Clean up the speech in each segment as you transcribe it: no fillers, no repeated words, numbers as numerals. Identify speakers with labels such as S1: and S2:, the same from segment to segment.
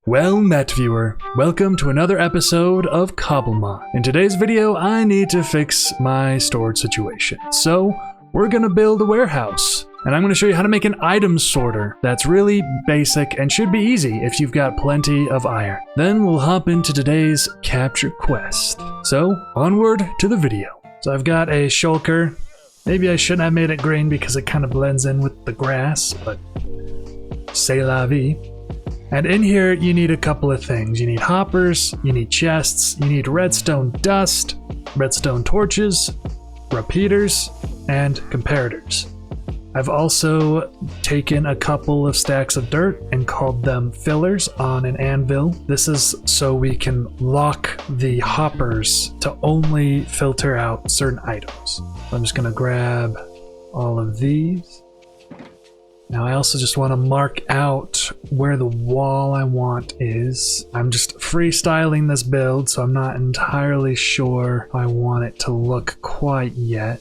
S1: Well met, viewer. Welcome to another episode of Cobblemon. In today's video, I need to fix my storage situation. So, we're gonna build a warehouse. And I'm gonna show you how to make an item sorter that's really basic and should be easy if you've got plenty of iron. Then we'll hop into today's capture quest. So, onward to the video. So I've got a shulker. Maybe I shouldn't have made it green because it kind of blends in with the grass, but c'est la vie. And in here, you need a couple of things. You need hoppers, you need chests, you need redstone dust, redstone torches, repeaters, and comparators. I've also taken a couple of stacks of dirt and called them fillers on an anvil. This is so we can lock the hoppers to only filter out certain items. I'm just gonna grab all of these. Now I also just want to mark out where the wall I want is. I'm just freestyling this build, so I'm not entirely sure how I want it to look quite yet.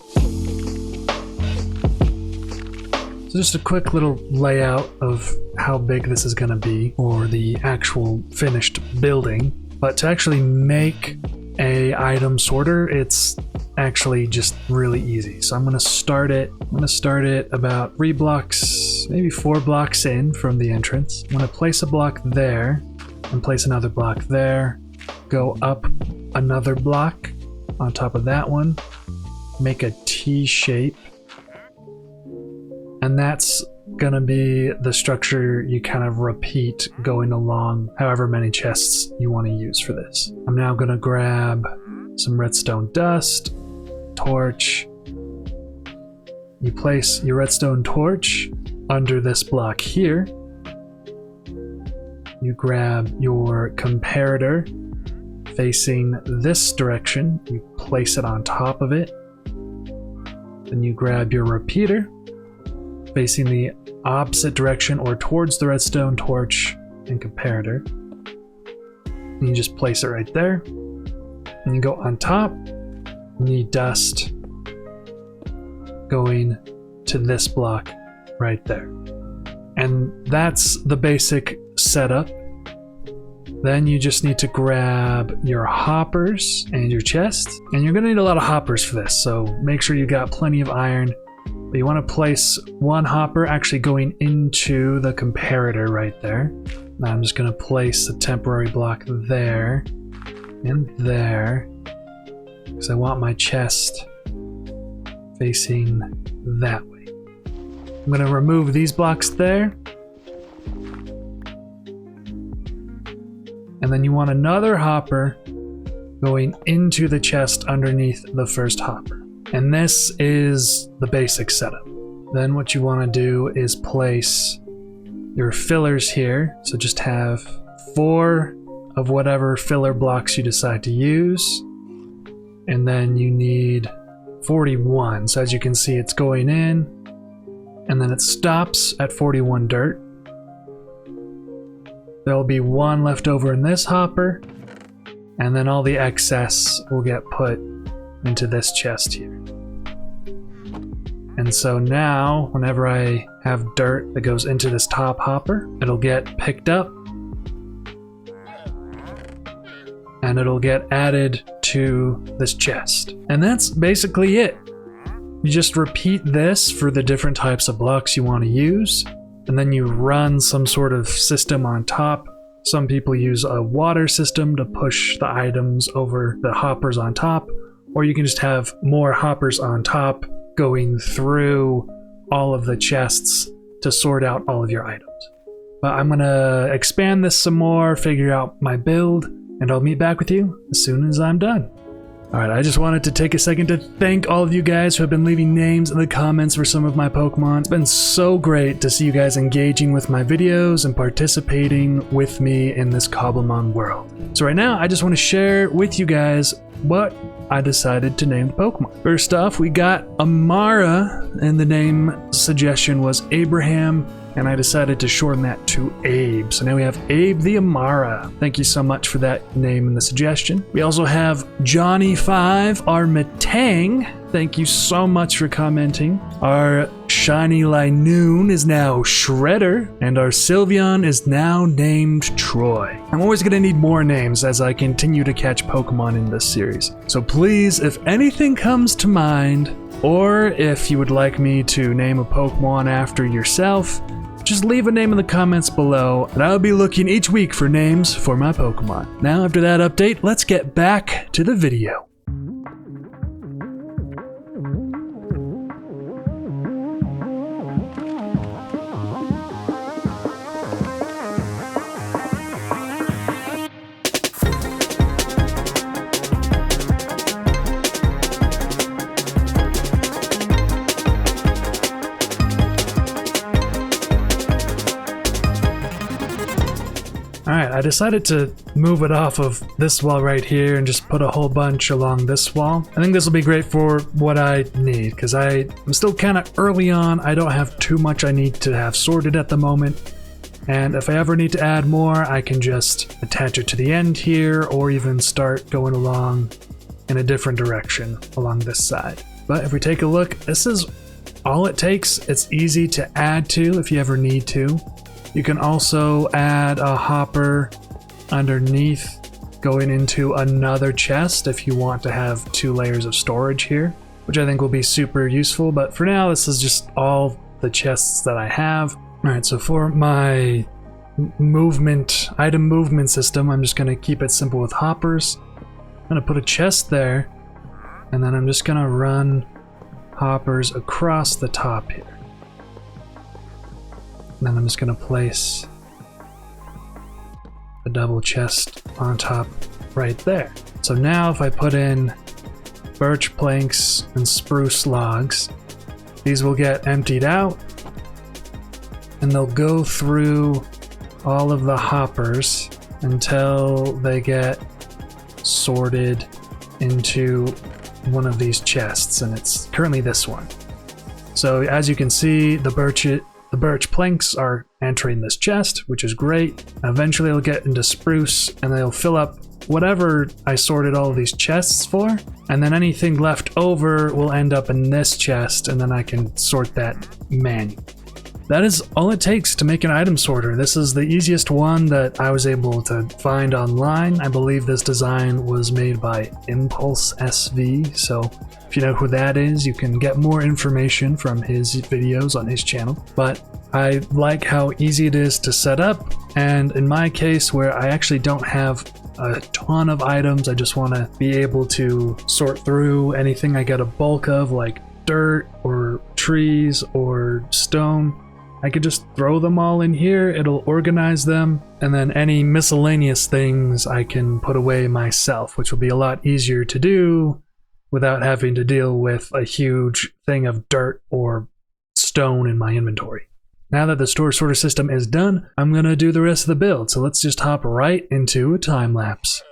S1: So just a quick little layout of how big this is going to be, or the actual finished building. But to actually make a item sorter, it's actually just really easy. So I'm going to start it about 3 blocks, maybe 4 blocks in from the entrance. I'm going to place a block there and place another block there, go up another block on top of that one, make a T shape, and that's going to be the structure you kind of repeat going along however many chests you want to use for this. I'm now going to grab some redstone dust, torch. You place your redstone torch under this block here. You grab your comparator facing this direction. You place it on top of it. Then you grab your repeater facing the opposite direction or towards the redstone torch and comparator. And you just place it right there. And you go on top. You need dust going to this block right there. And that's the basic setup. Then you just need to grab your hoppers and your chests. And you're gonna need a lot of hoppers for this, so make sure you got plenty of iron. But you want to place one hopper actually going into the comparator right there. Now I'm just gonna place a temporary block there and there, because I want my chest facing that way. I'm going to remove these blocks there. And then you want another hopper going into the chest underneath the first hopper. And this is the basic setup. Then what you want to do is place your fillers here. So just have 4 of whatever filler blocks you decide to use. And then you need 41. So as you can see, it's going in, and then it stops at 41 dirt. There'll be 1 left over in this hopper, and then all the excess will get put into this chest here. And so now, whenever I have dirt that goes into this top hopper, it'll get picked up, and it'll get added to this chest. And that's basically it. You just repeat this for the different types of blocks you want to use, and then you run some sort of system on top. Some people use a water system to push the items over the hoppers on top, or you can just have more hoppers on top going through all of the chests to sort out all of your items. But I'm gonna expand this some more, figure out my build, and I'll meet back with you as soon as I'm done. Alright, I just wanted to take a second to thank all of you guys who have been leaving names in the comments for some of my Pokemon. It's been so great to see you guys engaging with my videos and participating with me in this Cobblemon world. So right now, I just want to share with you guys what I decided to name the Pokemon. First off, we got Amara, and the name suggestion was Abraham, and I decided to shorten that to Abe. So now we have Abe the Amara. Thank you so much for that name and the suggestion. We also have Johnny5, our Matang. Thank you so much for commenting. Our shiny Linoon is now Shredder, and our Sylveon is now named Troy. I'm always going to need more names as I continue to catch Pokemon in this series. So please, if anything comes to mind, or if you would like me to name a Pokemon after yourself, just leave a name in the comments below, and I'll be looking each week for names for my Pokemon. Now, after that update, let's get back to the video. Alright, I decided to move it off of this wall right here and just put a whole bunch along this wall. I think this will be great for what I need, because I'm still kind of early on. I don't have too much I need to have sorted at the moment. And if I ever need to add more, I can just attach it to the end here, or even start going along in a different direction along this side. But if we take a look, this is all it takes. It's easy to add to if you ever need to. You can also add a hopper underneath going into another chest if you want to have 2 layers of storage here, which I think will be super useful. But for now, this is just all the chests that I have. All right, so for my item movement system, I'm just going to keep it simple with hoppers. I'm going to put a chest there, and then I'm just going to run hoppers across the top here. And then I'm just going to place a double chest on top right there. So now if I put in birch planks and spruce logs, these will get emptied out and they'll go through all of the hoppers until they get sorted into one of these chests, and it's currently this one. So as you can see, the birch planks are entering this chest, which is great. Eventually it'll get into spruce and they'll fill up whatever I sorted all of these chests for, and then anything left over will end up in this chest, and then I can sort that manually. That is all it takes to make an item sorter. This is the easiest one that I was able to find online. I believe this design was made by ImpulseSV, so if you know who that is, you can get more information from his videos on his channel. But I like how easy it is to set up, and in my case where I actually don't have a ton of items, I just want to be able to sort through anything I get a bulk of, like dirt or trees or stone. I could just throw them all in here, it'll organize them, and then any miscellaneous things I can put away myself, which will be a lot easier to do without having to deal with a huge thing of dirt or stone in my inventory. Now that the store sorter system is done, I'm gonna do the rest of the build, so let's just hop right into a time lapse.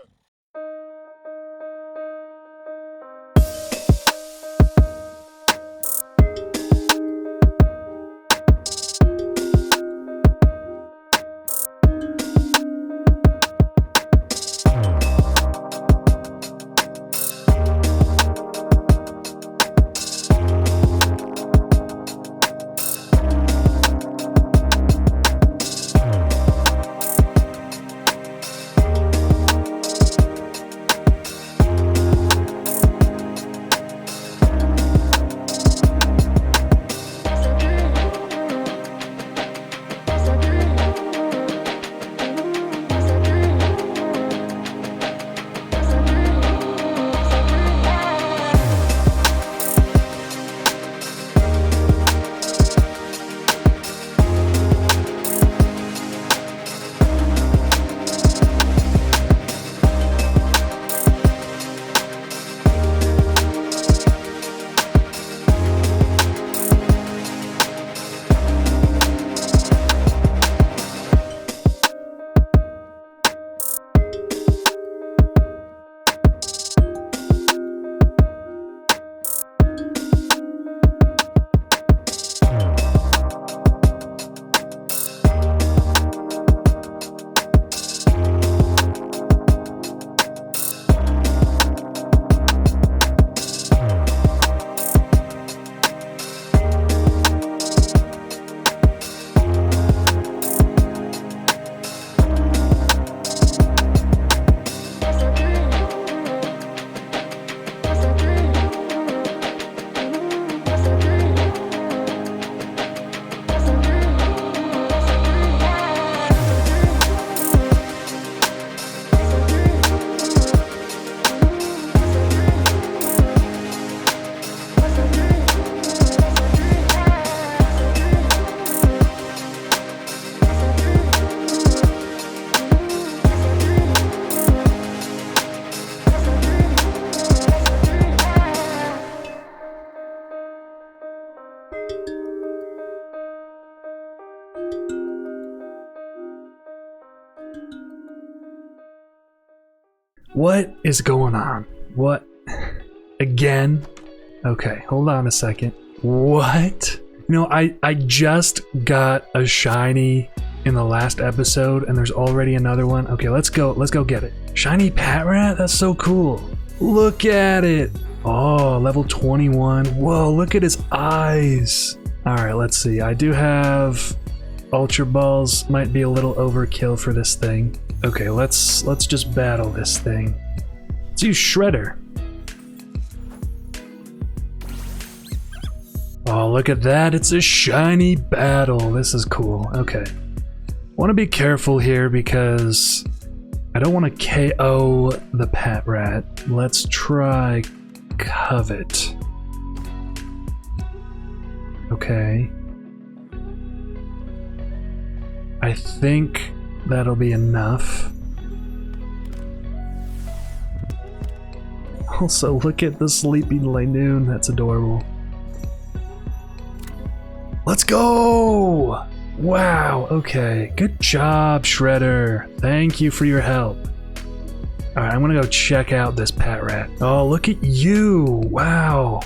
S1: What is going on? What? Again? Okay, hold on a second. What? You know, I just got a shiny in the last episode and there's already another one. Okay, let's go get it. Shiny Patrat? That's so cool. Look at it. Oh, level 21. Whoa, look at his eyes. All right, let's see. I do have Ultra Balls. Might be a little overkill for this thing. Okay, let's just battle this thing. Let's use Shredder. Oh, look at that. It's a shiny battle. This is cool. Okay. Want to be careful here because I don't want to KO the Patrat. Let's try Covet. Okay. I think that'll be enough. Also, look at the sleeping Lanoon. That's adorable. Let's go! Wow, okay. Good job, Shredder. Thank you for your help. Alright, I'm gonna go check out this Patrat. Oh, look at you! Wow.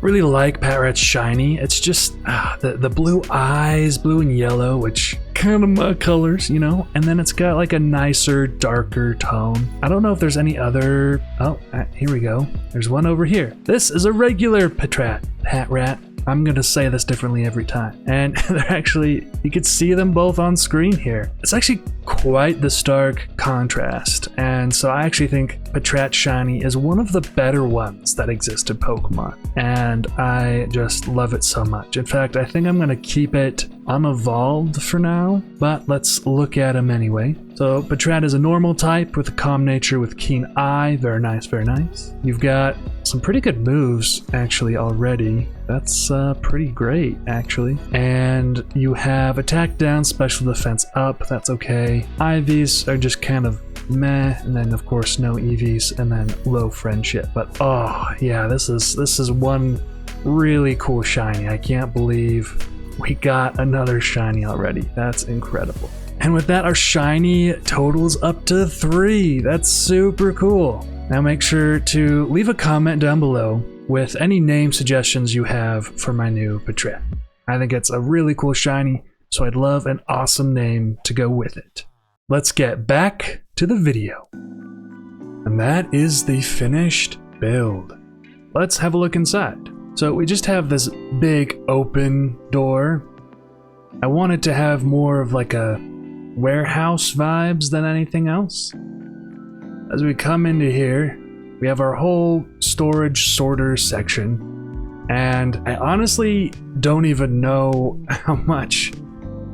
S1: Really like Patrat's shiny. It's just the blue eyes, blue and yellow, which kind of my colors, you know? And then it's got like a nicer, darker tone. I don't know if there's any other... Oh, here we go. There's one over here. This is a regular Patrat. I'm gonna say this differently every time. And they're actually, you could see them both on screen here. It's actually quite the stark contrast. And so I actually think Patrat Shiny is one of the better ones that exist in Pokemon. And I just love it so much. In fact, I think I'm gonna keep it unevolved for now, but let's look at him anyway. So Patrat is a normal type with a calm nature with keen eye. Very nice, very nice. You've got some pretty good moves actually already. That's pretty great actually. And you have attack down, special defense up. That's okay. IVs are just kind of meh, and then of course no EVs, and then low friendship. But oh yeah, this is one really cool shiny. I can't believe we got another shiny already. That's incredible. And with that, our shiny totals up to 3. That's super cool. Now make sure to leave a comment down below with any name suggestions you have for my new Patrat. I think it's a really cool shiny, so I'd love an awesome name to go with it. Let's get back to the video. And that is the finished build. Let's have a look inside. So we just have this big open door. I wanted to have more of like a warehouse vibes than anything else. As we come into here, we have our whole storage sorter section. And I honestly don't even know how much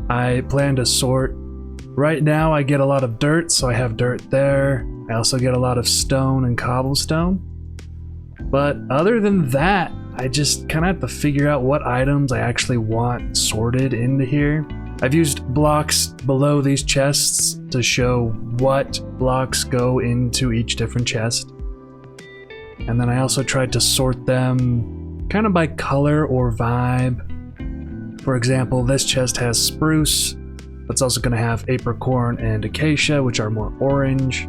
S1: I plan to sort. Right now I get a lot of dirt, so I have dirt there. I also get a lot of stone and cobblestone. But other than that, I just kind of have to figure out what items I actually want sorted into here. I've used blocks below these chests to show what blocks go into each different chest. And then I also tried to sort them kind of by color or vibe. For example, this chest has spruce, but it's also going to have apricorn and acacia, which are more orange.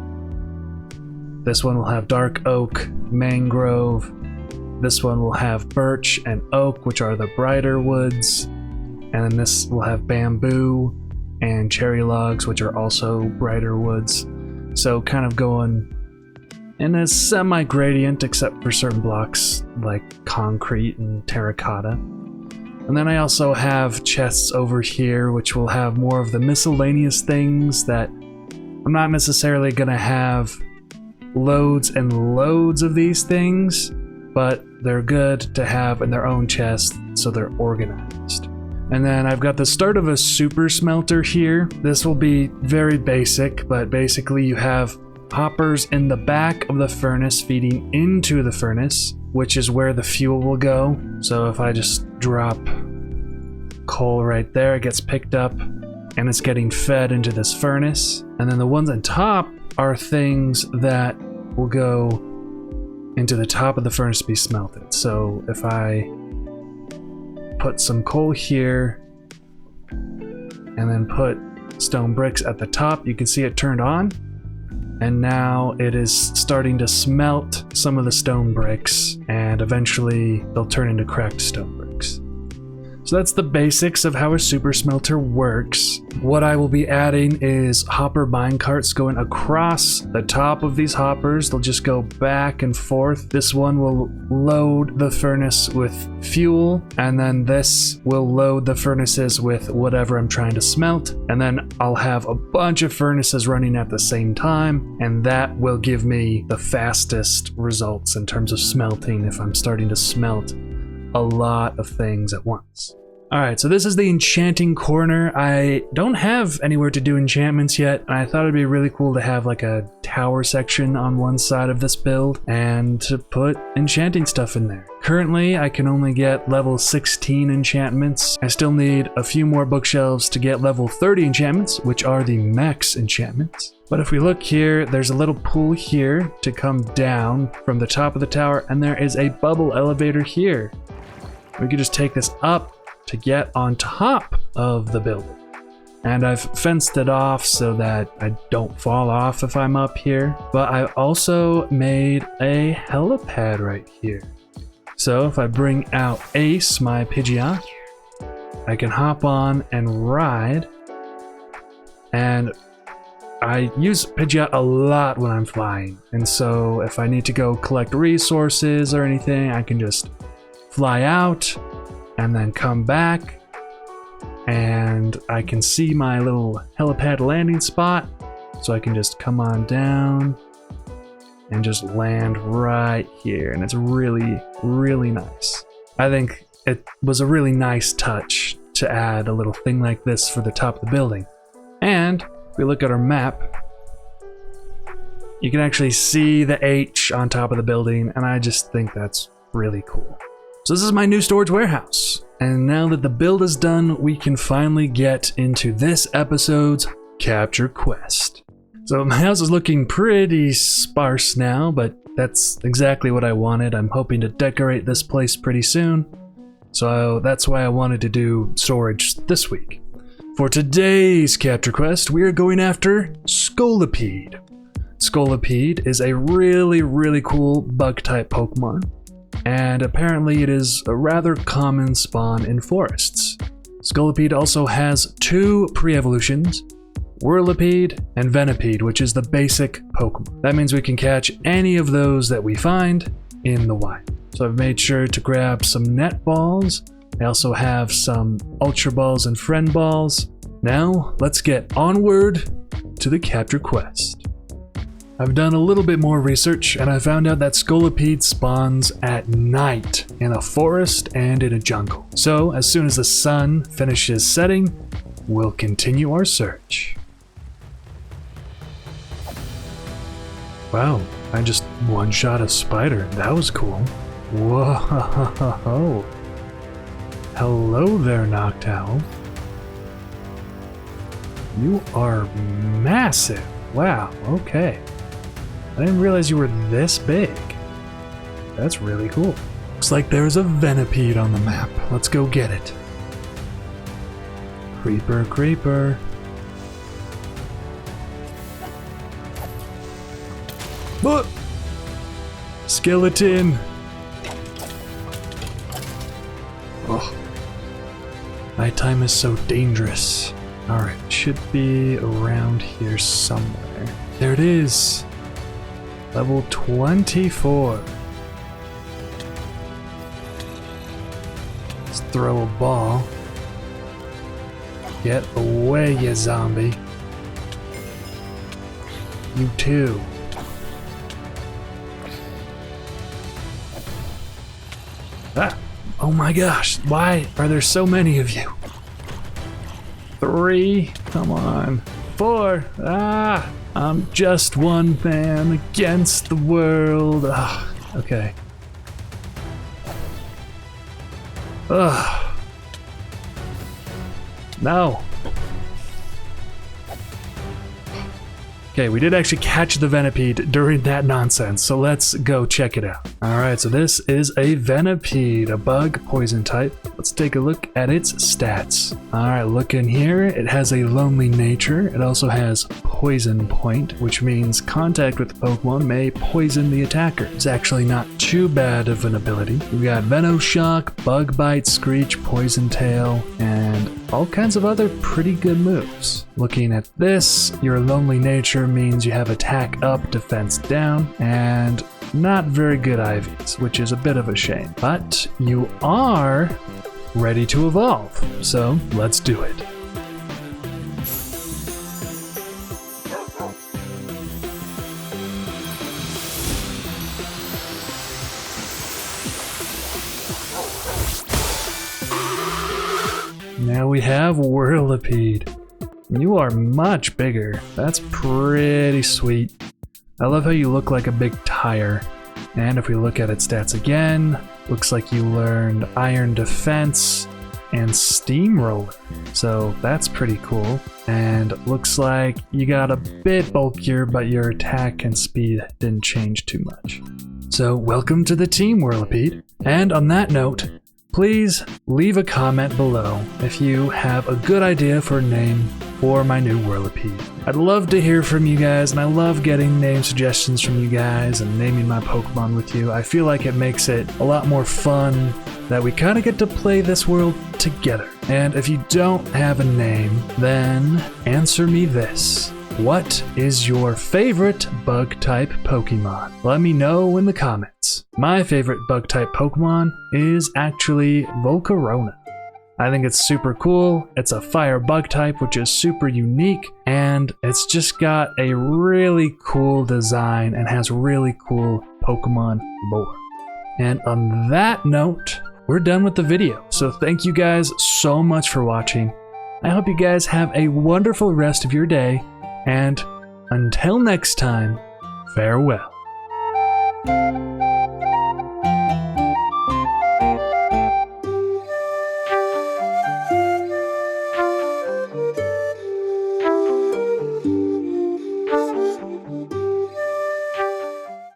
S1: This one will have dark oak, mangrove. This one will have birch and oak, which are the brighter woods. And then this will have bamboo and cherry logs, which are also brighter woods. So kind of going in a semi-gradient, except for certain blocks like concrete and terracotta. And then I also have chests over here, which will have more of the miscellaneous things that I'm not necessarily going to have loads and loads of these things, but they're good to have in their own chest, so they're organized. And then I've got the start of a super smelter here. This will be very basic, but basically you have hoppers in the back of the furnace feeding into the furnace, which is where the fuel will go. So if I just drop coal right there, it gets picked up and it's getting fed into this furnace. And then the ones on top are things that will go into the top of the furnace to be smelted. So if I put some coal here and then put stone bricks at the top, you can see it turned on. and now it is starting to smelt some of the stone bricks, and eventually they'll turn into cracked stone bricks. So that's the basics of how a super smelter works. What I will be adding is hopper mine carts going across the top of these hoppers. They'll just go back and forth. This one will load the furnace with fuel, and then this will load the furnaces with whatever I'm trying to smelt. And then I'll have a bunch of furnaces running at the same time, and that will give me the fastest results in terms of smelting if I'm starting to smelt a lot of things at once. Alright, so this is the enchanting corner. I don't have anywhere to do enchantments yet, and I thought it'd be really cool to have like a tower section on one side of this build and to put enchanting stuff in there. Currently, I can only get level 16 enchantments. I still need a few more bookshelves to get level 30 enchantments, which are the max enchantments. But if we look here, there's a little pool here to come down from the top of the tower, and there is a bubble elevator here. We could just take this up to get on top of the building. And I've fenced it off so that I don't fall off if I'm up here. But I also made a helipad right here. So if I bring out Ace, my Pidgeot, I can hop on and ride. And I use Pidgeot a lot when I'm flying. And so if I need to go collect resources or anything, I can just fly out and then come back, and I can see my little helipad landing spot, so I can just come on down and just land right here, and it's really, really nice. I think it was a really nice touch to add a little thing like this for the top of the building. And if we look at our map, you can actually see the H on top of the building, and I just think that's really cool. So this is my new storage warehouse, and now that the build is done, we can finally get into this episode's capture quest. So my house is looking pretty sparse now, but that's exactly what I wanted. I'm hoping to decorate this place pretty soon, so that's why I wanted to do storage this week. For today's capture quest, we are going after Scolipede. Scolipede is a really, really cool bug type Pokemon, and apparently it is a rather common spawn in forests. Scolipede also has two pre-evolutions, Whirlipede and Venipede, which is the basic Pokemon. That means we can catch any of those that we find in the wild. So I've made sure to grab some net balls. I also have some Ultra Balls and Friend Balls. Now, let's get onward to the capture quest. I've done a little bit more research, and I found out that Scolipede spawns at night in a forest and in a jungle. So, as soon as the sun finishes setting, we'll continue our search. Wow, I just one-shot a spider. That was cool. Whoa. Hello there, Noctowl. You are massive. Wow, okay. I didn't realize you were this big. That's really cool. Looks like there's a Venipede on the map. Let's go get it. Creeper, creeper. What? Skeleton. Oh. Nighttime is so dangerous. Alright, should be around here somewhere. There it is. Level 24. Let's throw a ball. Get away, you zombie. You too. Ah! Oh my gosh, why are there so many of you? 3, come on. 4, ah! I'm just one man against the world. Ugh, okay. Ugh. No. Okay, we did actually catch the Venipede during that nonsense, so let's go check it out. Alright, so this is a Venipede, a bug poison type. Let's take a look at its stats. Alright, look in here. It has a lonely nature. It also has poison point, which means contact with the Pokemon may poison the attacker. It's actually not too bad of an ability. We've got Venoshock, Bug Bite, Screech, Poison Tail, and all kinds of other pretty good moves. Looking at this, your lonely nature means you have attack up, defense down, and not very good IVs, which is a bit of a shame. But you are ready to evolve, so let's do it. Now we have Whirlipede. You are much bigger. That's pretty sweet. I love how you look like a big tire. And if we look at its stats again, looks like you learned Iron Defense and Steamroller. So that's pretty cool. And looks like you got a bit bulkier, but your attack and speed didn't change too much. So welcome to the team, Whirlipede. And on that note, please leave a comment below if you have a good idea for a name for my new Whirlipede. I'd love to hear from you guys, and I love getting name suggestions from you guys and naming my Pokemon with you. I feel like it makes it a lot more fun that we kind of get to play this world together. And if you don't have a name, then answer me this. What is your favorite bug type Pokemon? Let me know in the comments. My favorite bug type Pokemon is actually Volcarona. I think it's super cool. It's a fire bug type, which is super unique, and it's just got a really cool design and has really cool Pokemon lore. And on that note, we're done with the video. So thank you guys so much for watching. I hope you guys have a wonderful rest of your day. And until next time, farewell.